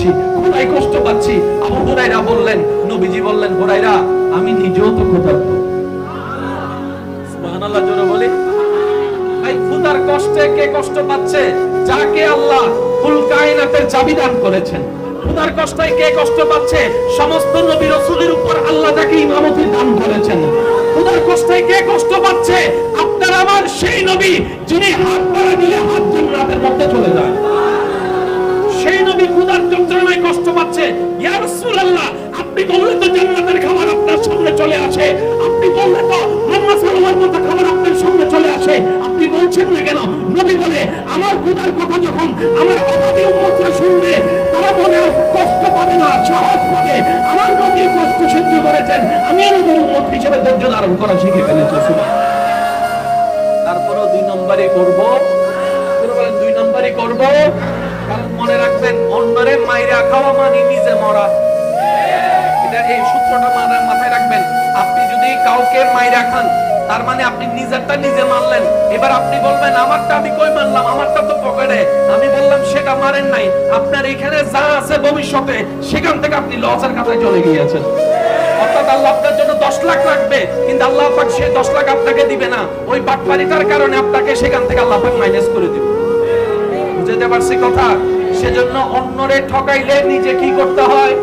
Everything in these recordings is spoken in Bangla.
পাচ্ছি, ক্ষুধায় কষ্ট পাচ্ছি। আবু হুরায়রা বললেন, নবীজি বললেন, হুরায়রা আমি নিজেও তো ক্ষুধার্ত। সুবহানাল্লাহ, জোরে বলি। ভাই ক্ষুধার কষ্টে কে কষ্ট পাচ্ছে? যাকে আল্লাহ কুল কায়নাতের চাবি দান করেছেন। ক্ষুধার কষ্টে কে কষ্ট পাচ্ছে? সমস্ত নবী রাসূলের উপর আল্লাহ যাকে ইমামতি দান করেছেন। ক্ষুধার কষ্টে কে কষ্ট পাচ্ছে? আপনার আমার সেই নবী যিনি হাত বাড়া দিলে হাত জান্নাতের মধ্যে চলে যায়। সেই নবী ক্ষুধার যন্ত্রণায় কষ্ট পাচ্ছে। ইয়া রাসূলুল্লাহ, আপনি বললে তো জান্নাতের খাবার আপনার সামনে চলে আসে, আপনি বললে তো মুহাম্মদ সাল্লাল্লাহু আলাইহি ওয়াসাল্লাম খাবার আপনার সামনে চলে আসে, আপনি বলছেন না কেন? নবী বলে, আমার ক্ষুধার কথা যখন আমার অভাবী উম্মতরা শুনবে, তারা মনে কষ্ট পাবে না, সাহস পাবে। আমার নবী কষ্ট সহ্য করেছেন, আমি নবীর উম্মত হিসেবে ধৈর্য ধারণ করা শিখে ফেলেছি। তারপরেও 2 নম্বরই করব। বলেন 2 নম্বরই করব। কারণ মনে রাখবেন, অন্যরে মাইরা খাওয়া মানে নিজে মরা। এটা এই সূত্রটা মাথায় রাখবেন। আপনি যদি কাউকে মাইরা খান, তার মানে আপনি নিজেরটা নিজে মারলেন। এবার আপনি বলবেন, আমারটা আমি কই মারলাম, আমারটা তো পকেটে। আমি বললাম সেটা মারেন নাই। আপনার এখানে যা আছে ভবিষ্যতে, সেখান থেকে আপনি লসের কাছে চলে গিয়েছেন। অর্থাৎ আল্লাহ আপনার জন্য 10 লাখ রাখবে, কিন্তু আল্লাহ পাক সেই 10 লাখ আপনাকে দিবে না। ওই বাটপারিটার কারণে আপনাকে সেখান থেকে আল্লাহ পাক মাইনাস করে দিবে। বুঝতে পারছি কথা? সেজন্য অন্যরে ঠকাইলে নিজে কি করতে হয়?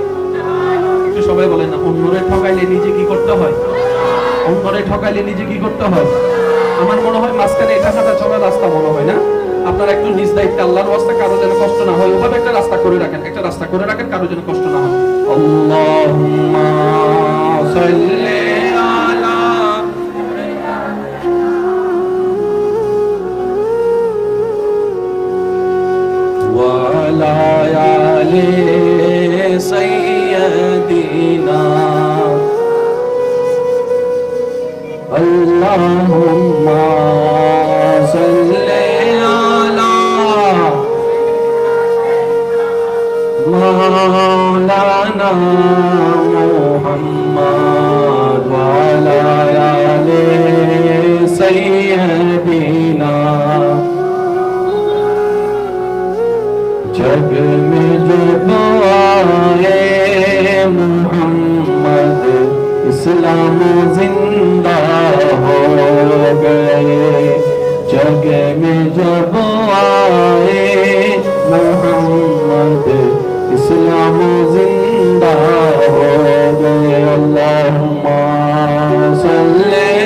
একটু সবাই বলেন না, অন্যরে ঠকাইলে নিজে কি করতে হয়? অন্যরে ঠকাইলে নিজে কি করতে হয়? আমার মনে হয় মাঝখানে এটা হাঁটা চলার রাস্তা মনে হয় না। আপনারা একটু নিজ দায়িত্বে আল্লাহর ওয়াস্তে কারো যেন কষ্ট না হয়, ওভাবে একটা রাস্তা করে রাখেন, একটা রাস্তা করে রাখেন, কারো যেন কষ্ট না হয়। আল্লাহুম্মা সাল্লি আলা ওয়া আলা আলি সাইয়্যিদিনা আল্লাহুম্মা সাল্লি আলা মাওলানা মুহাম্মদ ওয়া আলা আলি সাইয়্যিদিনা। जग में जब आए मोहम्मद, इस्लाम जिंदा हो गए। जग में जब आए मोहम्मद, इस्लाम जिंदा हो गए। अल्लाहुम्मा सल्ली